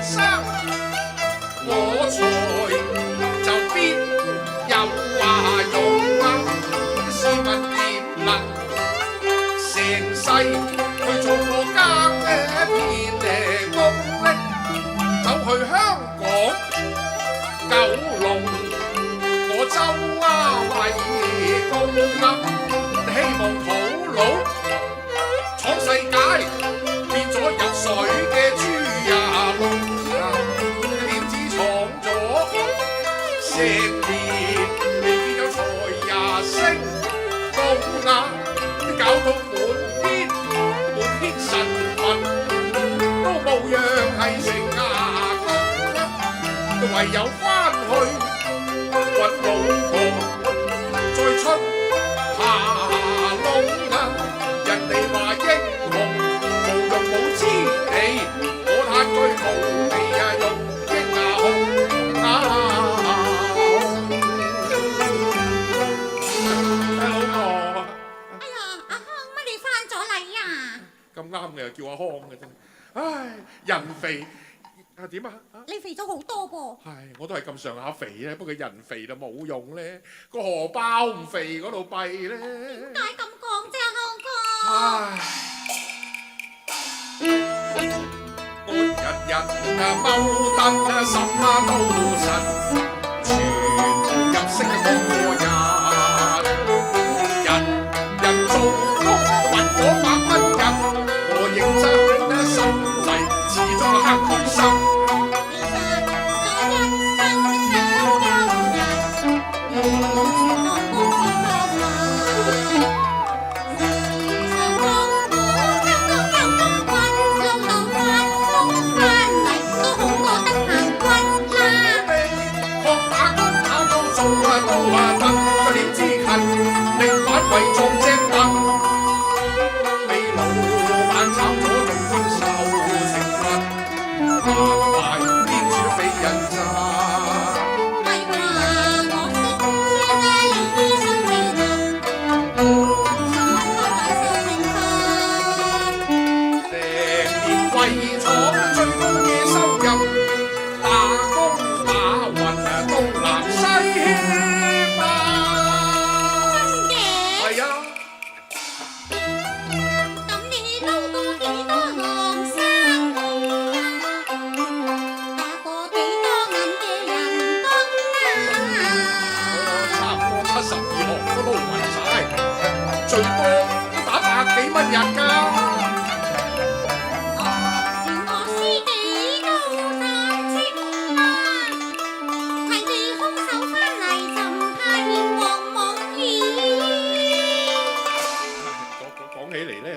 生，我才就必有話用啊！試問點能成世去做個耕片工呢？走去香港、九龍，我周圍工啊！希望土佬闖世界，變咗入水嘅豬呀龍啊！點知闖咗成年，未見有財呀升高啊！搞到滿天神魂，都冇樣係成牙公啊！唯有返去揾老婆，再出下窿啊！人哋話英雄無用武之地，我嘆句無地啊，用英牙紅啊！老婆，哎呀，阿康乜你翻咗嚟啊？咁啱嘅又叫阿康嘅真係，唉，人肥啊點啊？你肥咗好多噃。唉，我都係咁上下肥咧，不過人肥就冇用咧，個荷包唔肥嗰度弊咧。點解咁講啫，康哥？唉，我日日踎得心都神，全入息過人做工揾我100蚊日，我認真心制，始終黑佢心。最多都打100幾蚊日㗎。連我師弟都賺錢啦，係你空手翻嚟就唔怕見黃網講起嚟咧，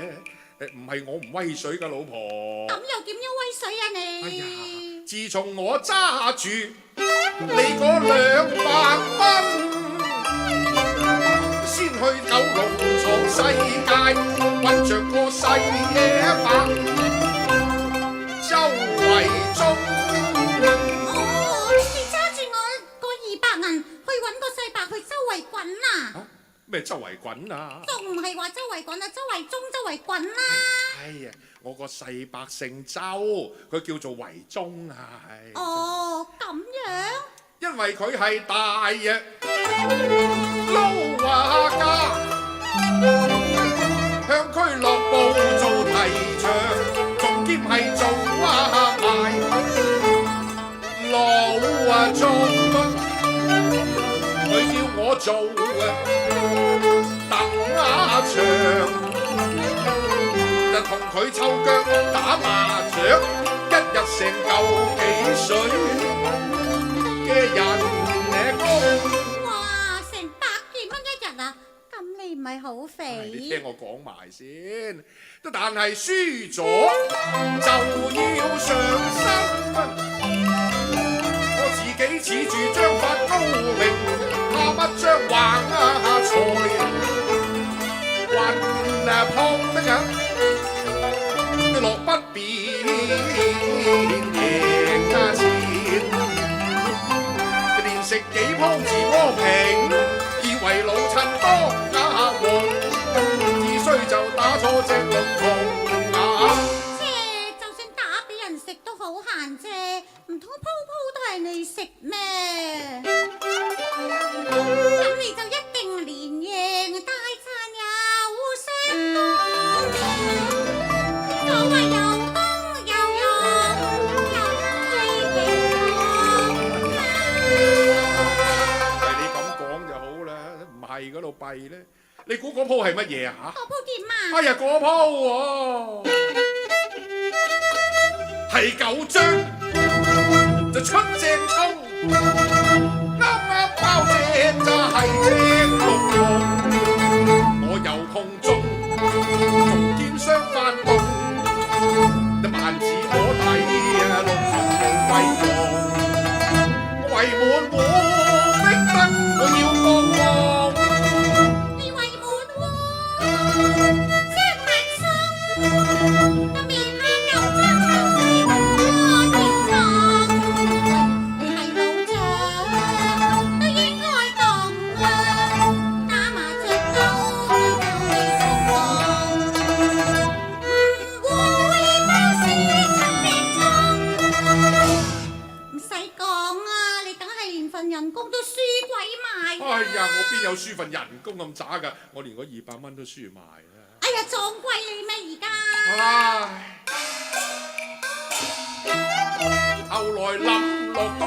唔係我唔威水㗎，老婆。咁又點樣威水啊你？哎呀，自從我揸住你嗰200蚊，先去九龍闖世界，揾着個細野伯，周圍中。哦，你揸住我個200銀去揾個細伯去周圍滾啊！咩周圍滾啊？仲唔係話周圍滾啊？周圍中周圍滾啦！哎呀，我個細伯姓周，佢叫做圍中啊！哦，咁樣。因為佢係大嘅撈畫家，向俱樂部做提倡，仲兼係做賣老中，佢叫我做鄧場，就同佢抽腳打麻雀，一日成嚿幾水嘅人工。哇，成100幾蚊一日啊！咁你唔係好肥？你聽我講埋先，但係輸咗就要上身。我自己恃住張發高明，怕乜張橫財運碰得緊，落不變贏錢，連食幾鋪自摸平，以為老襯多王，只需就打錯隻龍鳳啊！就算打俾人食都好閒啫。唔通鋪鋪都係你食咩？咁你就一定連贏大餐又成功。所謂有功有用，又係平係你咁講就好啦，唔係嗰度弊咧。你估嗰鋪係乜嘢啊？嗰鋪點啊？哎呀，嗰鋪喎，係九張就出正葱，啱啱包正就係正六喎。我有空中仲見雙翻動，萬字我睇啊，六頭無貴喎，圍滿我逼得我要光光。你圍滿喎，張萬生，個面下又張抽水我天堂。你係老將，都應該當啊，打麻雀都叫你熟望。唔會包輸出名堂，唔使講啊，你梗係連份人工都輸鬼埋啦。哎呀，我邊有輸份人工咁渣㗎？我連嗰200蚊都輸埋啦。哎呀，撞鬼你咩而家？唉，後來諗落都唔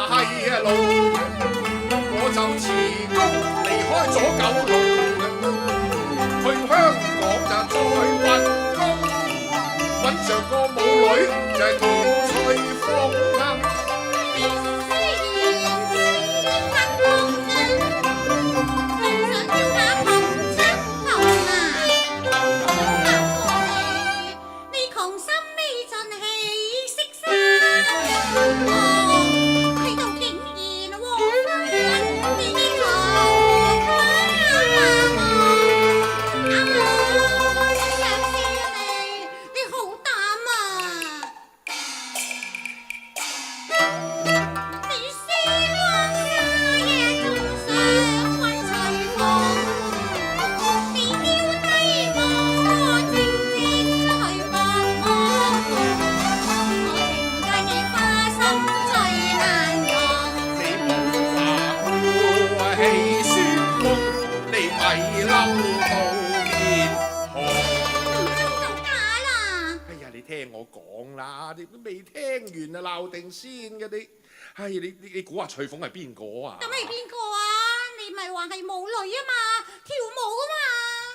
係路，我就辭工離開咗九龍，去香港就再揾工，揾着個舞女就係叫翠鳳啊。聽我講啦，你都未聽完啊，鬧定先嘅你。唉，你估下翠鳳係邊個啊？咁係邊個啊？你咪話係舞女啊嘛，跳舞啊嘛。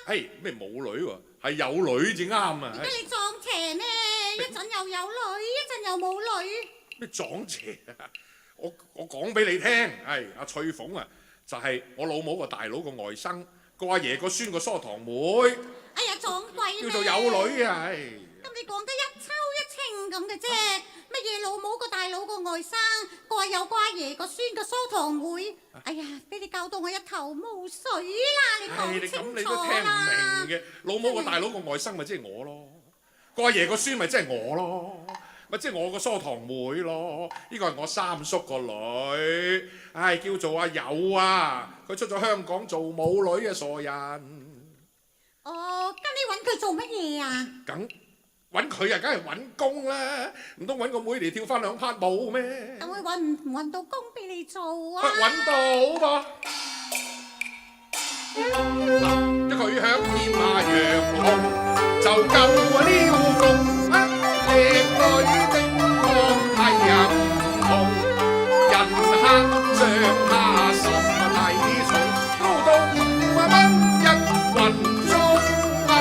唉，咩舞女喎？係有女至啱啊！點解你撞邪咩？一陣又有女，一陣又冇女。咩撞邪啊？我講俾你聽，係阿翠鳳啊，就係我老母個大佬個外甥，個阿爺個孫個疏堂妹。哎呀，撞鬼咩？叫做有女啊！唉。咁你講得一抽一清咁嘅啫，乜嘢老母個大佬個外甥，個阿有個阿爺個孫個疏堂妹，哎呀，俾你搞到我一頭霧水啦！你講清楚啦！你咁你都聽唔明嘅，老母個大佬個外甥咪即係我咯，個阿爺個孫咪即係我咯，咪即係我個疏堂妹咯，呢個係我三叔個女，唉，叫做阿友啊，佢出咗香港做舞女啊，傻人。哦，咁你揾佢做乜嘢啊？咁揾佢啊，梗係揾工啦，唔通揾個妹嚟跳翻2 part 舞咩？咁佢揾到工俾你做啊？揾到噃，嗱，一佢響天馬陽紅就夠撩共啊，靚女的確係啊唔同，人客上下心體重，高到5蚊一雲中啊！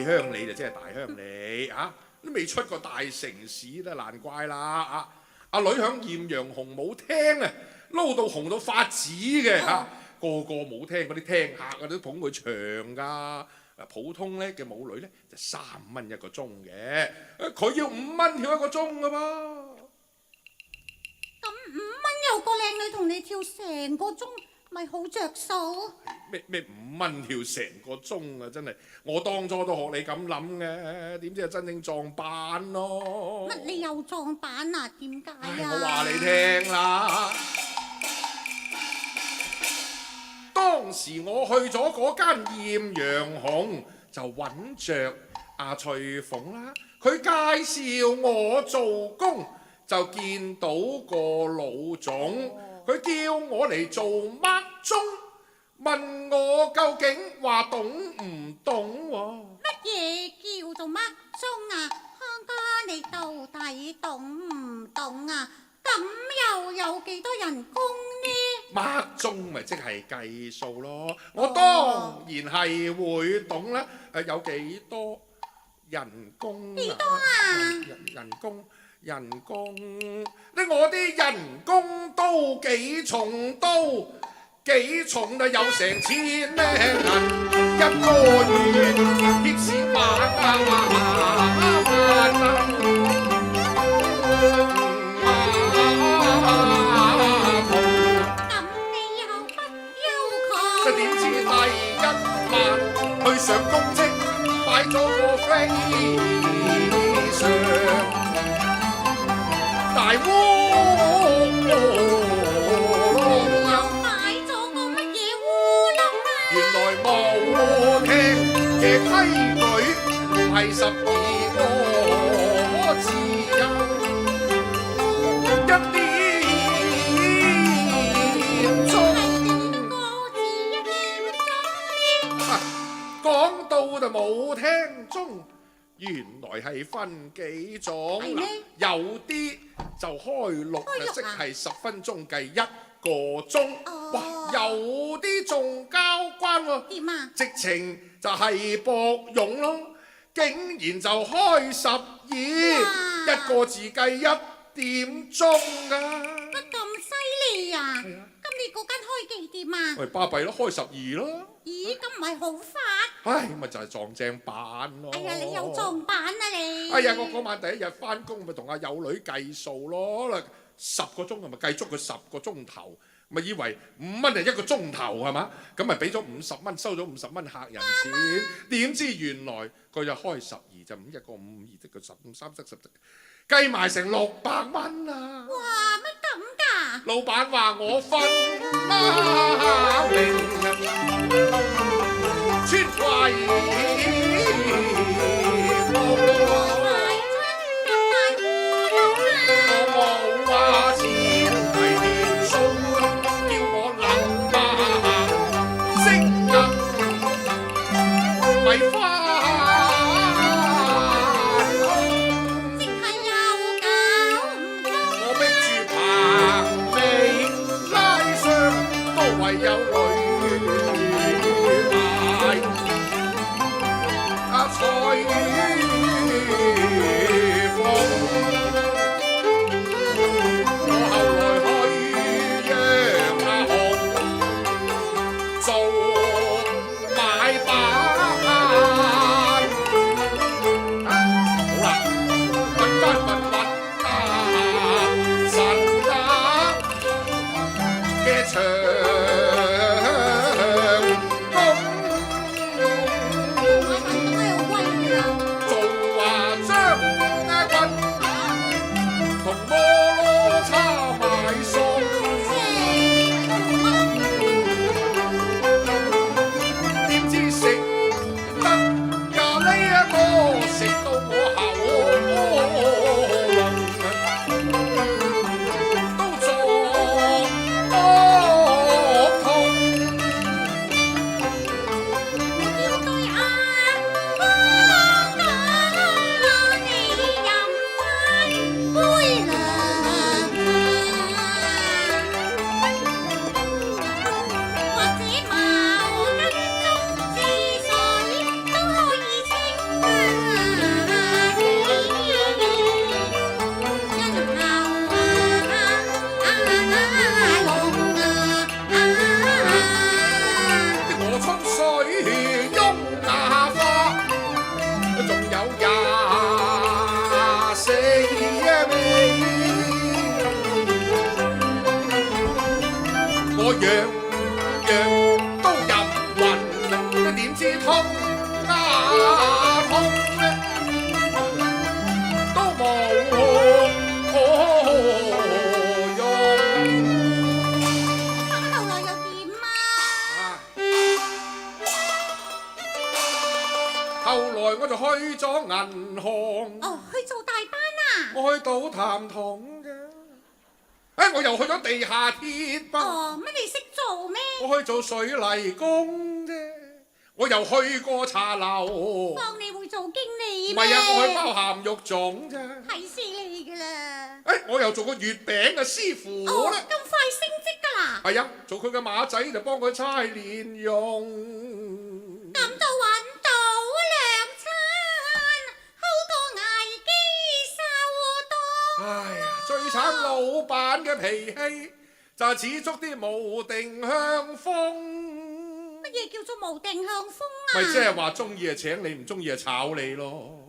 鄉里就真係大鄉里啊！都未出過大城市啦，難怪啦啊！阿女響豔陽紅舞廳啊，撈到紅到發紫嘅嚇，個舞廳嗰啲廳客啊都捧佢場㗎。普通咧嘅舞女咧就3蚊一個鐘嘅，佢要5蚊跳一個鐘㗎噃。咁5蚊有個靚女同你跳成個鐘，咪好着數？咩5蚊跳成個鐘啊！真係我當初都學你咁諗嘅，點知係真正撞板咯？乜你又撞板啊？點解啊？我話你聽啦，當時我去咗嗰間豔陽紅，就揾着阿翠鳳啦。佢介紹我做工，就見到個老總，佢叫我嚟做乜鐘，問我究竟話懂唔懂喎？乜嘢叫做乜鐘啊？康哥，你到底懂唔懂啊？咁又有幾多人工呢？乜鐘咪即係計數咯，我當然係會懂啦。有幾多人工啊？幾多啊？人工，我啲人工都幾重，都幾重啊！有成千零銀一個月，貼士萬點知第一晚去上公職，擺咗個飛上大窩窿，又擺咗個乜嘢烏龍啊？原來冇聽嘅規矩係12個字啊！講到就冇聽中，原來係分幾種，有啲就開6，即係10分鐘計1個鐘。哇，有啲仲交關喎。點啊？直情就係博用咯，竟然就開12，一個字計1點鐘啊！乜咁犀利啊？咁你嗰間開幾點啊？喂，巴閉咯，開12咯。咦，咁唔係好快？唉，咪就係撞正板咯。哎呀，你又撞板啊你！哎呀，我嗰晚第一日翻工，咪同阿友女計數咯，10個鐘係咪計足佢10個鐘頭？咪以為5蚊係1個鐘頭係嘛？咁咪俾咗50蚊，收咗50蚊客人錢。點知原來佢就開12，就5一個5，二即個15、3、10，計埋成600蚊啊！哇，乜咁㗎？老闆話我分啦明，穿貴我冇話錢係掂數，叫我諗下識得咪花。唯有女賣阿彩鳳，我後來去讓阿紅做買辦。好啦，揾翻份神嘅場。我樣樣都入魂，點知通通都冇用。咁後來又點啊？我就去咗銀行。哦，去做大班啊？我去到潭塘嘅。我又去咗地下鐵班。哦，乜你識做咩？我去做水泥工啫。我又去過茶樓。當你會做經理咩？唔係啊，我去包鹹肉粽啫。睇死你㗎啦！我又做個月餅嘅師傅哦，啦。咁快升職㗎啦？係啊，做佢嘅馬仔就幫佢猜蓮蓉。咁就揾到兩餐，好過捱飢受凍。唉呀，最慘老闆嘅脾氣就係似足啲無定向風。乜嘢叫做無定向風啊？咪即係話中意就請你，唔中意就炒你咯。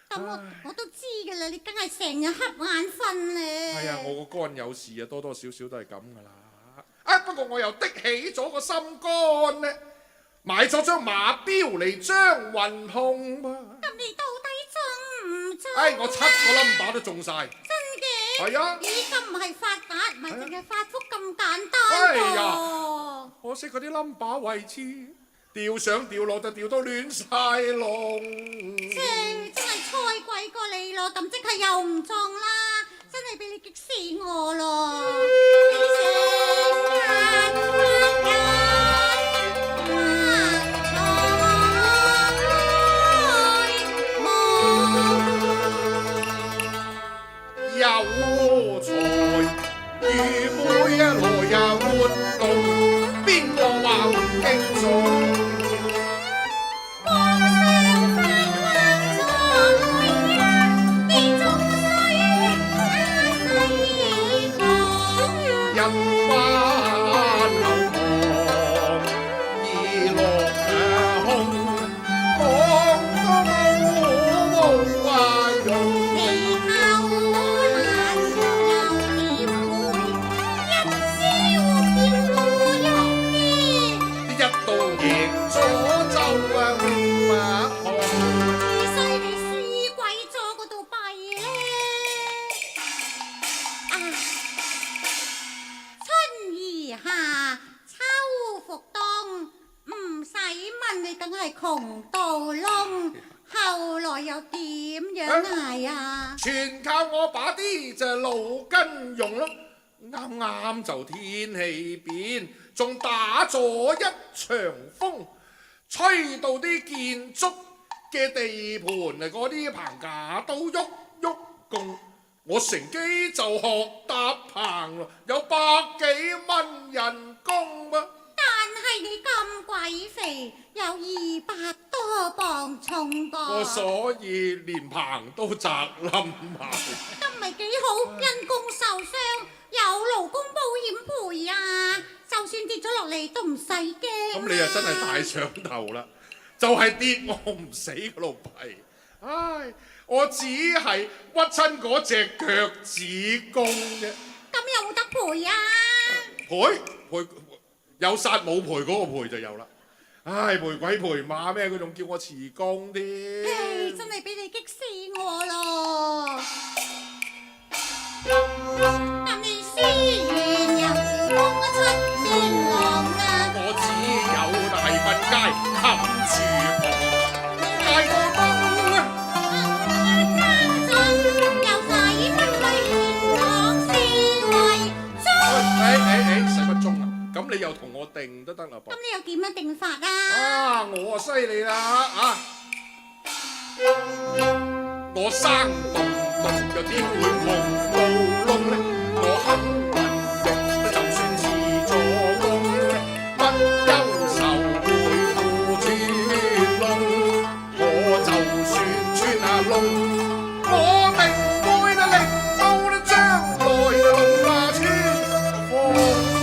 咁我都知㗎啦，你梗係成日瞌眼瞓咧。係啊，我個肝有事啊，多多少少都係咁噶啦。不過我又的起咗個心肝呢，買咗張馬標嚟張雲控嘛。咁你到底中唔中？我7個冧把都中晒。真嘅？係啊。咦，咁唔係發達，唔係淨係發福咁簡單噃。可惜嗰啲冧把位置掉上掉落就掉到亂晒龍。真係猜鬼過你咯，咁即係又唔中啦，真係俾你激死我咯！有才愚昧來也活動，邊個話唔敬重？窮到窿，後來又點樣捱啊？全靠我把啲隻腦筋用咯，啱啱就天氣變，仲打咗一場風，吹到啲建築嘅地盤啊，嗰啲棚架都喐喐共，我乘機就學搭棚咯，有100幾蚊人工噃。但係你咁鬼肥，有200多磅重噃。我所以連棚都砸冧埋。咁咪幾好，因公受傷有勞工保險賠啊！就算跌咗落嚟都唔使驚。咁你又真係大上頭啦，就係跌我唔死嗰度弊。唉，我只係屈親嗰隻腳趾公啫。咁有冇得賠啊？賠有殺冇賠嗰個賠就有啦。唉，賠鬼賠馬咩？佢仲叫我辭工添。唉，真係俾你激死我咯！但你雖然有朝風出面浪啊，我只有大瞓街冚住房，大個燈家陣又使乜去講思維中？使乜鐘啊？咁你又同我定都得啦噃。咁你又點樣定法啊？我啊犀利啦我生動動又點會窮到窿呢？我肯運用，就算辭咗工呢，不憂愁會付穿窿。我就算穿下窿，我定會令到將來龍馬穿鳳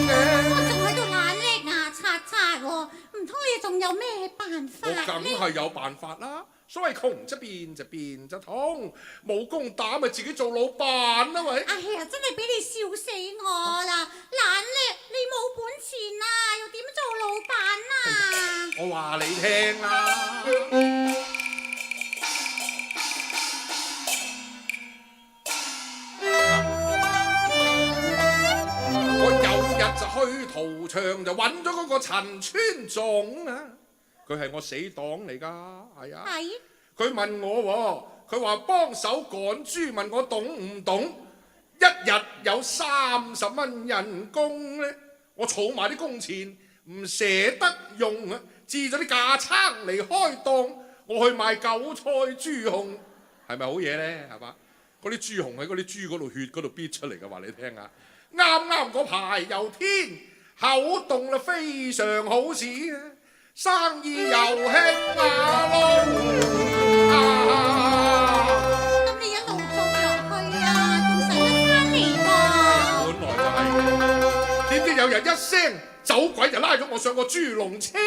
嘅。我仲喺度懶叻牙刷刷喎，唔通你仲有咩辦法我呢？梗係有辦法啦！所謂窮則變就變就通，冇工打咪自己做老闆啦喂！哎呀，真係俾你笑死我啦！懶叻，你冇本錢啊，又點做老闆啊？我話你聽啦，我有日就去屠場就揾咗嗰個陳村總啊！佢係我死黨嚟㗎，係啊！係佢問我喎，佢話幫手趕豬，問我懂唔懂？一日有30蚊人工呢，我儲埋啲工錢，唔捨得用啊，置咗啲架撐嚟開檔，我去賣韭菜豬紅，係咪好嘢呢？係嘛？嗰啲豬紅喺嗰啲豬嗰度血嗰度逼出嚟嘅，話你聽啊！啱啱嗰排又天口凍啦，非常好事啊！生意又興啊！咁你一路做落去啊，仲使得翻嚟噃？本來就係嘅，點知有人一聲走鬼就拉咗我上個豬籠車，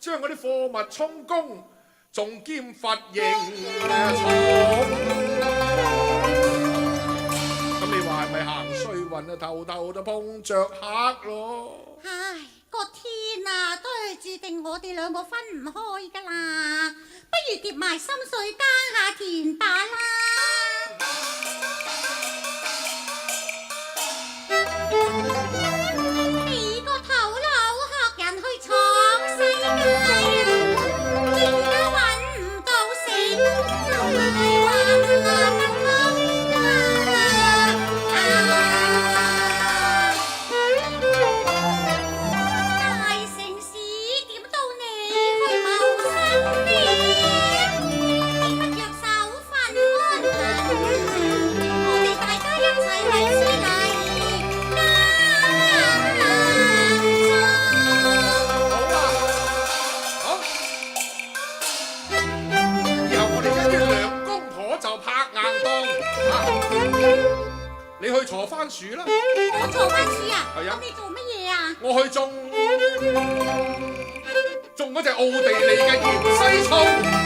將嗰啲貨物充公，仲兼罰刑重。咁你話係咪行衰運啊？頭頭就碰着黑咯。唉，個天啊，都係注定我哋兩個分唔開噶啦，不如疊埋心水耕下田吧啦。你個頭腦學人去闖世界，而家揾唔到食，就係話你去鋤番薯啦！我鋤番薯啊？係啊。咁你做乜嘢啊？我去種嗰隻奧地利嘅芫茜葱。